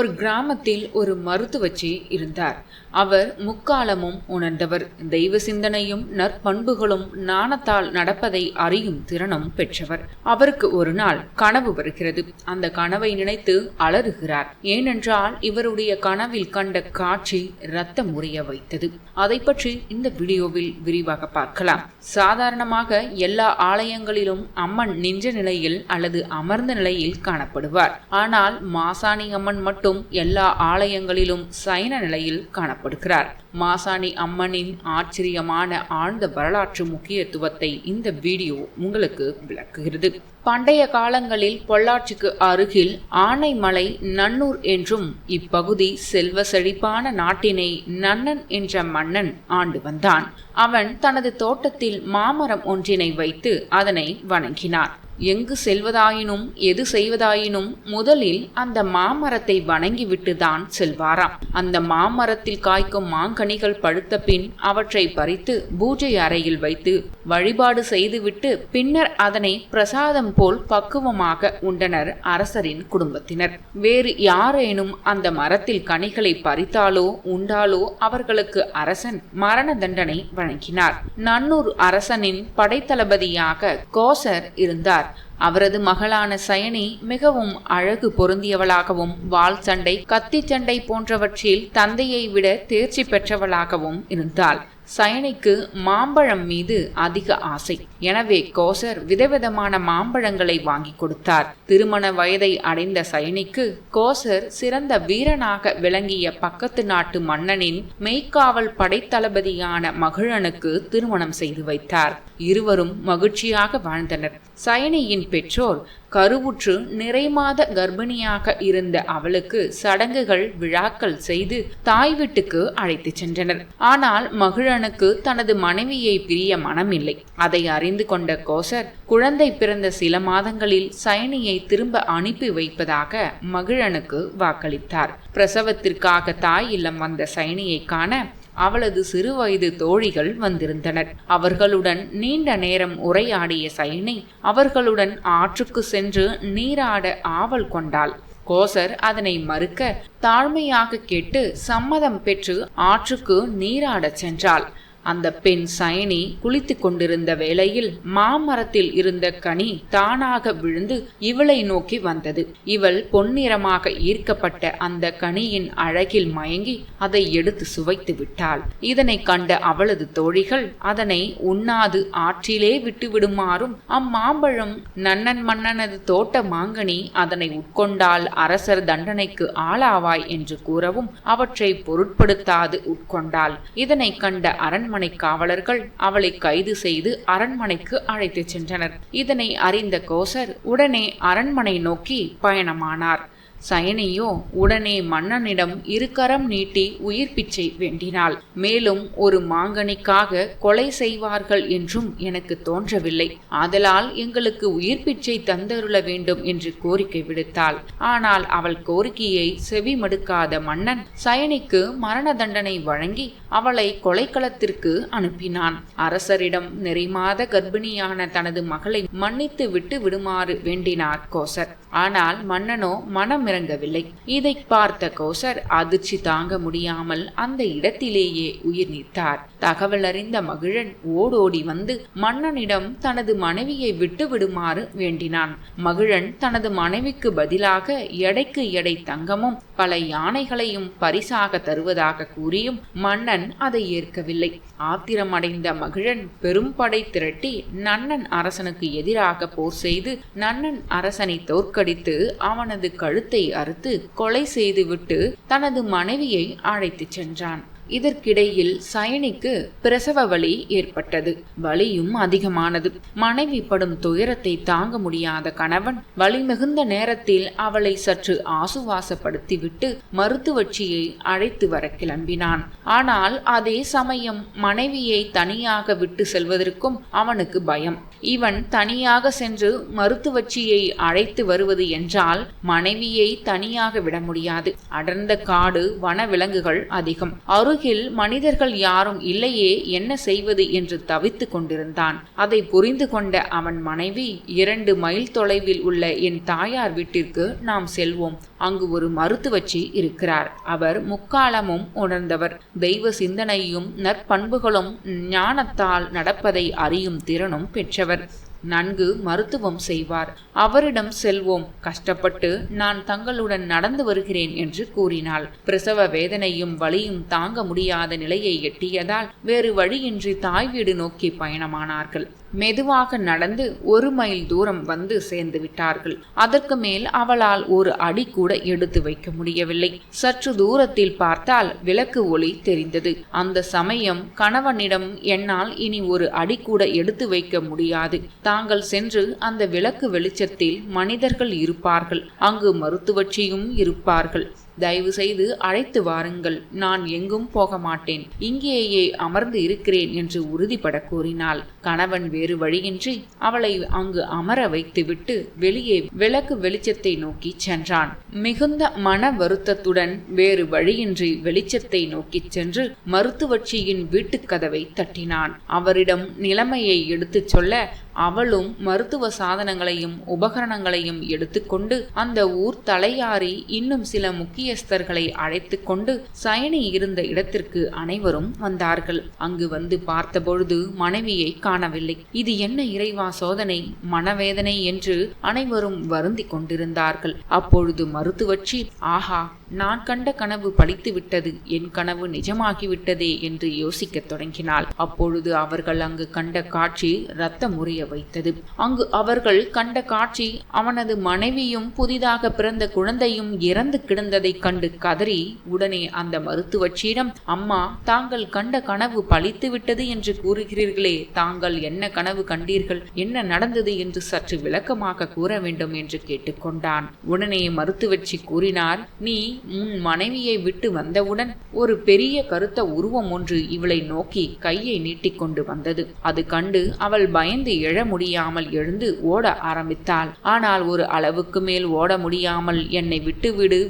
ஒரு கிராமத்தில் ஒரு மருத்துவச்சி இருந்தார். அவர் முக்காலமும் உணர்ந்தவர். தெய்வ சிந்தனையும் நற்பண்புகளும் நாணத்தால் நடப்பதை அறியும் திறனும் பெற்றவர். அவருக்கு ஒரு நாள் கனவு வருகிறது. அந்த கனவை நினைத்து அலறுகிறார். ஏனென்றால் இவருடைய கனவில் கண்ட காட்சி இரத்தம் உரிய வைத்தது. அதை பற்றி இந்த வீடியோவில் விரிவாக பார்க்கலாம். சாதாரணமாக எல்லா ஆலயங்களிலும் அம்மன் நின்ற நிலையில் அல்லது அமர்ந்த நிலையில் காணப்படுவார். ஆனால் மாசாணி அம்மன் மட்டும் எல்லா ஆலயங்களிலும் சயன நிலையில் காணப்படுகிறார். மாசாணி அம்மனின் ஆச்சரியமான ஆழ்ந்த வரலாற்று முக்கியத்துவத்தை இந்த வீடியோ உங்களுக்கு விளக்குகிறது. பண்டைய காலங்களில் பொள்ளாச்சிக்கு அருகில் ஆனைமலை நன்னூர் என்றும் இப்பகுதி செல்வ செழிப்பான நாட்டினை நன்னன் என்ற மன்னன் ஆண்டு வந்தான். அவன் தனது தோட்டத்தில் மாமரம் ஒன்றினை வைத்து அதனை வணங்கினான். எங்கு செல்வதாயினும் எது செய்வதாயினும் முதலில் அந்த மாமரத்தை வணங்கிவிட்டு தான் செல்வாராம். அந்த மாமரத்தில் காய்க்கும் மாங்கனிகள் பழுத்த பின் அவற்றை பறித்து பூஜை அறையில் வைத்து வழிபாடு செய்துவிட்டு பின்னர் அதனை பிரசாதம் போல் பக்குவமாக உண்டனர் அரசரின் குடும்பத்தினர். வேறு யாரேனும் அந்த மரத்தில் கனிகளை பறித்தாலோ உண்டாலோ அவர்களுக்கு அரசன் மரண தண்டனை வழங்கினார். நன்னூர் அரசனின் படைத்தளபதியாக கோசர் இருந்தார். அவரது மகளான சயனி மிகவும் அழகு பொருந்தியவளாகவும் வாள் சண்டை கத்தி சண்டை போன்றவற்றில் தந்தையை விட தேர்ச்சி பெற்றவளாகவும் இருந்தாள். சயனிக்கு மாம்பழம் மீது அதிக ஆசை. எனவே கோசர் விதவிதமான மாம்பழங்களை வாங்கி கொடுத்தார். திருமண வயதை அடைந்த சயனிக்கு கோசர் சிறந்த வீரனாக விளங்கிய பக்கத்து நாட்டு மன்னனின் மெய்க்காவல் படைத்தளபதியான மகிழனுக்கு திருமணம் செய்து வைத்தார். இருவரும் மகிழ்ச்சியாக வாழ்ந்தனர். சயனியின் பெற்றோர் கருவுற்று நிறைமாத கர்ப்பிணியாக இருந்த அவளுக்கு சடங்குகள் விழாக்கள் செய்து தாய் வீட்டுக்கு அழைத்து சென்றனர். ஆனால் மகிழனுக்கு தனது மனைவியை பிரிய மனமில்லை. அதை அறிந்து கொண்ட கோசர் குழந்தை பிறந்த சில மாதங்களில் சயனியை திரும்ப அனுப்பி வைப்பதாக மகிழனுக்கு வாக்களித்தார். பிரசவத்திற்காக தாய் இல்லம் வந்த சயனியை காண அவளது சிறுவயது தோழிகள் வந்திருந்தனர். அவர்களுடன் நீண்ட நேரம் உரையாடிய சயனி அவர்களுடன் ஆற்றுக்கு சென்று நீராட ஆவல் கொண்டாள். கோசர் அதனை மறுக்க தாழ்மையாக கேட்டு சம்மதம் பெற்று ஆற்றுக்கு நீராடச் சென்றாள். அந்த பெண் சயனி குளித்து கொண்டிருந்த வேளையில் மாமரத்தில் இருந்த கனி தானாக விழுந்து இவளை நோக்கி வந்தது. இவள் பொன்னிறமாக ஈர்க்கப்பட்ட அந்த கனியின் அழகில் மயங்கி அதை எடுத்து சுவைத்து விட்டாள். இதனை கண்ட அவளது தோழிகள் அதனை உண்ணாது ஆற்றிலே விட்டு விடுமாறும் அம்மாம்பழம் நன்னன் மன்னனது தோட்ட மாங்கனி, அதனை உட்கொண்டால் அரசர் தண்டனைக்கு ஆளாவாய் என்று கூறவும் அவற்றை பொருட்படுத்தாது உட்கொண்டாள். இதனை கண்ட அரண்மனை காவலர்கள் அவளை கைது செய்து அரண்மனைக்கு அழைத்துச் சென்றனர். இதனை அறிந்த கோசர் உடனே அரண்மனை நோக்கி பயணமானார். சயனியோ உடனே மன்னனிடம் இருக்கரம் நீட்டி உயிர் பிச்சை வேண்டினாள். மேலும் ஒரு மாங்கனிக்காக கொலை செய்வார்கள் என்றும் எனக்கு தோன்றவில்லை. ஆதலால் எங்களுக்கு உயிர் பிச்சை தந்தருள வேண்டும் என்று கோரிக்கை விடுத்தாள். ஆனால் அவள் கோரிக்கையை செவி மடுக்காத மன்னன் சயனிக்கு மரண தண்டனை வழங்கி அவளை கொலைக்களத்திற்கு அனுப்பினான். அரசரிடம் நிறைமாத கர்ப்பிணியான தனது மகளை மன்னித்து விட்டு விடுமாறு வேண்டினார் கோசர். ஆனால் மன்னனோ மனம் இறங்கவில்லை. இதை பார்த்த கோசர் அதிர்ச்சி தாங்க முடியாமல் அந்த இடத்திலேயே உயிர் நீத்தார். தகவல் அறிந்த மகிழன் ஓடோடி வந்து மன்னனிடம் தனது மனைவியை விட்டு விடுமாறு வேண்டினான். மகிழன் தனது மனைவிக்கு பதிலாக எடைக்கு எடை தங்கமும் பல யானைகளையும் பரிசாக தருவதாக கூறியும் மன்னன் அதை ஏற்கவில்லை. ஆத்திரமடைந்த மகிழன் பெரும் படை திரட்டி நன்னன் அரசனுக்கு எதிராக போர் செய்து நன்னன் அரசனை தோற்கடித்து அவனது கழுத்தை அறுத்து கொலை செய்துவிட்டு தனது மனைவியை அழைத்துச் சென்றான். இதற்கிடையில் சயனிக்கு பிரசவ வலி ஏற்பட்டது. வலியும் அதிகமானது. மனைவி படும் துயரத்தை தாங்க முடியாத கணவன் வலி மிகுந்த நேரத்தில் அவளை சற்று ஆசுவாசப்படுத்திவிட்டு மருத்துவச்சியை அழைத்து வர கிளம்பினான். ஆனால் அதே சமயம் மனைவியை தனியாக விட்டு செல்வதற்கும் அவனுக்கு பயம். இவன் தனியாக சென்று மருத்துவச்சியை அழைத்து வருவது என்றால் மனைவியை தனியாக விட முடியாது. அடர்ந்த காடு, வன விலங்குகள் அதிகம். அருகில் அருகில் மனிதர்கள் யாரும் இல்லையே, என்ன செய்வது என்று தவித்துக் கொண்டிருந்தான். அதை புரிந்து கொண்ட அவன் மனைவி, 2 மைல் தொலைவில் உள்ள என் தாயார் வீட்டிற்கு நாம் செல்வோம். அங்கு ஒரு மருத்துவச்சி இருக்கிறார். அவர் முக்காலமும் உணர்ந்தவர். தெய்வ சிந்தனையும் நற்பண்புகளும் ஞானத்தால் நடப்பதை அறியும் திறனும் பெற்றவர். நன்கு மருத்துவம் செய்வார். அவரிடம் செல்வோம். கஷ்டப்பட்டு நான் தங்களுடன் நடந்து வருகிறேன் என்று கூறினாள். பிரசவ வேதனையும் வலியும் தாங்க முடியாத நிலையை எட்டியதால் வேறு வழியின்றி தாய் வீடு நோக்கி பயணமானார்கள். மெதுவாக நடந்து 1 மைல் தூரம் வந்து சேர்ந்து விட்டார்கள். அதற்கு மேல் அவளால் ஒரு அடி கூட எடுத்து வைக்க முடியவில்லை. சற்று தூரத்தில் பார்த்தால் விளக்கு ஒளி தெரிந்தது. அந்த சமயம் கணவனிடம், என்னால் இனி ஒரு அடி கூட எடுத்து வைக்க முடியாது. தாங்கள் சென்று அந்த விளக்கு வெளிச்சத்தில் மனிதர்கள் இருப்பார்கள். அங்கு மருத்துவச்சியும் இருப்பார்கள். தயவு செய்து அழைத்து வாருங்கள். நான் எங்கும் போக மாட்டேன். இங்கேயே அமர்ந்து இருக்கிறேன் என்று உறுதிபட கூறினாள். கணவன் வேறு வழியின்றி அவளை அங்கு அமர வைத்துவிட்டு வெளியே விளக்கு வெளிச்சத்தை நோக்கி சென்றான். மிகுந்த மன வருத்தத்துடன் வேறு வழியின்றி வெளிச்சத்தை நோக்கி சென்று மருத்துவச்சியின் வீட்டுக்கதவை தட்டினான். அவரிடம் நிலைமையை எடுத்துச் சொல்ல அவளும் மருத்துவ சாதனங்களையும் உபகரணங்களையும் எடுத்துக்கொண்டு அந்த ஊர் தலையாரி இன்னும் சில முக்கியஸ்தர்களை அழைத்து கொண்டு சயனி இருந்த இடத்திற்கு அனைவரும் வந்தார்கள். அங்கு வந்து பார்த்தபொழுது மனைவியை காணவில்லை. இது என்ன இறைவா சோதனை, மனவேதனை என்று அனைவரும் வருந்தி கொண்டிருந்தார்கள். அப்பொழுது மருத்துவச்சி, ஆஹா, நான் கண்ட கனவு பலித்து விட்டது, என் கனவு நிஜமாகிவிட்டதே என்று யோசிக்க தொடங்கினாள். அப்பொழுது அவர்கள் அங்கு கண்ட காட்சி இரத்த முறிய வைத்தது. அங்கு அவர்கள் கண்ட காட்சி அவனது மனைவியும் புதிதாக பிறந்த குழந்தையும் இறந்து கிடந்ததை கண்டு கதறி உடனே அந்த மருத்துவச்சியிடம், அம்மா, தாங்கள் கண்ட கனவு பலித்து விட்டது என்று கூறுகிறீர்களே, தாங்கள் என்ன கனவு கண்டீர்கள், என்ன நடந்தது என்று சற்று விளக்கமாக கூற வேண்டும் என்று கேட்டுக்கொண்டான். உடனே மருத்துவச்சி கூறினார், நீ உன் மனைவியை விட்டு வந்தவுடன் ஒரு பெரிய கருத்த உருவம் ஒன்று இவளை நோக்கி கையை நீட்டிக்கொண்டு வந்தது. அது கண்டு அவள் பயந்து எழ முடியாமல் எழுந்து ஓட ஆரம்பித்தாள். ஆனால் ஒரு அளவுக்கு மேல் ஓட முடியாமல் என்னை விட்டுவிடு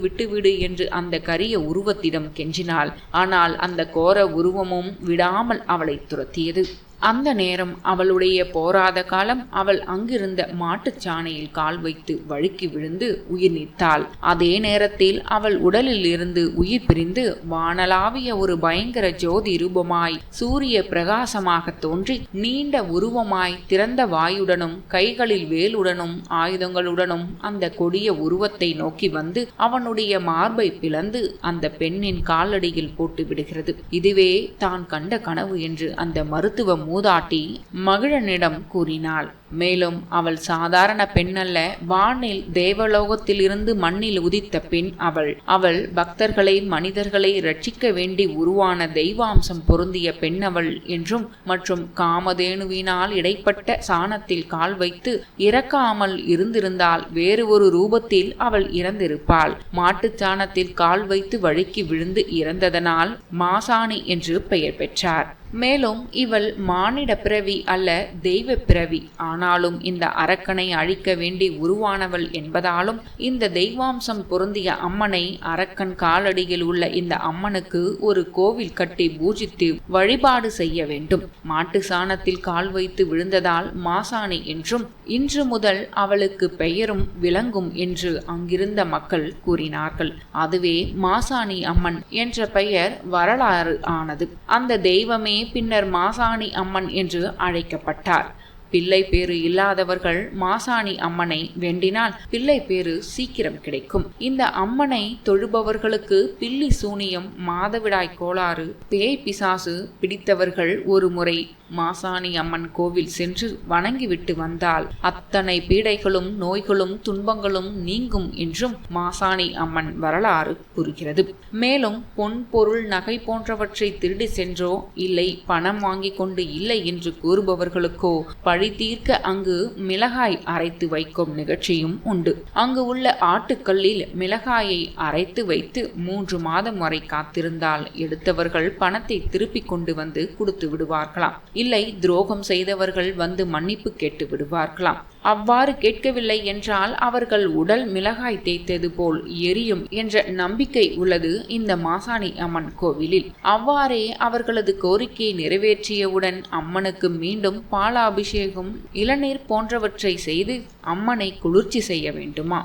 என்று அந்த கரிய உருவத்திடம் கெஞ்சினாள். ஆனால் அந்த கோர உருவமும் விடாமல் அவளை துரத்தியது. அந்த நேரம் அவளுடைய போராத காலம். அவள் அங்கிருந்த மாட்டுச்சாணையில் கால் வைத்து வழுக்கி விழுந்து உயிர் நீத்தாள். அதே நேரத்தில் அவள் உடலில் இருந்து உயிர் பிரிந்து வானளாவிய ஒரு பயங்கர ஜோதி ரூபமாய் சூரிய பிரகாசமாக தோன்றி நீண்ட உருவமாய் திறந்த வாயுடனும் கைகளில் வேலுடனும் ஆயுதங்களுடனும் அந்த கொடிய உருவத்தை நோக்கி வந்து அவனுடைய மார்பை பிளந்து அந்த பெண்ணின் காலடியில் போட்டு விடுகிறது. இதுவே தான் கண்ட கனவு என்று அந்த மருத்துவ மூதாட்டி மகிழனிடம் கூறினாள். மேலும் அவள் சாதாரண பெண்ணல்ல, வானில் தேவலோகத்தில் இருந்து மண்ணில் உதித்த பெண் அவள் பக்தர்களை மனிதர்களை ரட்சிக்க வேண்டி உருவான தெய்வாம்சம் பொருந்திய பெண் அவள் என்றும், மற்றும் காமதேனுவினால் இடைப்பட்ட சாணத்தில் கால் வைத்து இறக்காமல் இருந்திருந்தால் வேறு ஒரு ரூபத்தில் அவள் இறந்திருப்பாள். மாட்டுச் சாணத்தில் கால் வைத்து வழுக்கி விழுந்து இறந்ததனால் மாசாணி என்று பெயர் பெற்றார். மேலும் இவள் மானிட பிறவி அல்ல, தெய்வ பிறவி. ஆனாலும் இந்த அரக்கனை அழிக்க வேண்டி உருவானவள் என்பதாலும் இந்த தெய்வாம்சம் பொருந்திய அம்மனை, அரக்கன் காலடியில் உள்ள இந்த அம்மனுக்கு ஒரு கோவில் கட்டி பூஜித்து வழிபாடு செய்ய வேண்டும். மாட்டு சாணத்தில் கால் வைத்து விழுந்ததால் மாசாணி என்றும், இன்று முதல் அவளுக்கு பெயரும் விளங்கும் என்று அங்கிருந்த மக்கள் கூறினார்கள். அதுவே மாசாணி அம்மன் என்ற பெயர் வரலாறு ஆனது. அந்த தெய்வமே பின்னர் மாசாணி அம்மன் என்று அழைக்கப்பட்டார். பிள்ளை பேறு இல்லாதவர்கள் மாசாணி அம்மனை வேண்டினால் பிள்ளை பேறு சீக்கிரம் கிடைக்கும். இந்த அம்மனை தொழுபவர்களுக்கு பில்லி சூனியம், மாதவிடாய் கோளாறு, பேய் பிசாசு பிடித்தவர்கள் ஒரு முறை மாசாணி அம்மன் கோவில் சென்று வணங்கிவிட்டு வந்தால் அத்தனை பீடைகளும் நோய்களும் துன்பங்களும் நீங்கும் என்றும் மாசாணி அம்மன் வரலாறு கூறுகிறது. மேலும் பொன் பொருள் நகை போன்றவற்றை திருடி சென்றோ இல்லை பணம் வாங்கி கொண்டு இல்லை என்று கூறுபவர்களுக்கோ பழி தீர்க்க அங்கு மிளகாய் அரைத்து வைக்கும் நிகழ்ச்சியும் உண்டு. அங்கு உள்ள ஆட்டுக்கல்லில் மிளகாயை அரைத்து வைத்து 3 மாதம் வரை காத்திருந்தால் எடுத்தவர்கள் பணத்தை திருப்பி கொண்டு வந்து கொடுத்து விடுவார்களாம். இல்லை துரோகம் செய்தவர்கள் வந்து மன்னிப்பு கேட்டு விடுவார்களாம். அவ்வாறு கேட்கவில்லை என்றால் அவர்கள் உடல் மிளகாய் தேய்த்தது போல் எரியும் என்ற நம்பிக்கை உள்ளது இந்த மாசாணி அம்மன் கோவிலில். அவ்வாறே அவர்களது கோரிக்கையை நிறைவேற்றியவுடன் அம்மனுக்கு மீண்டும் பாலாபிஷேகம், இளநீர் போன்றவற்றை செய்து அம்மனை குளிர்ச்சி செய்ய வேண்டுமா.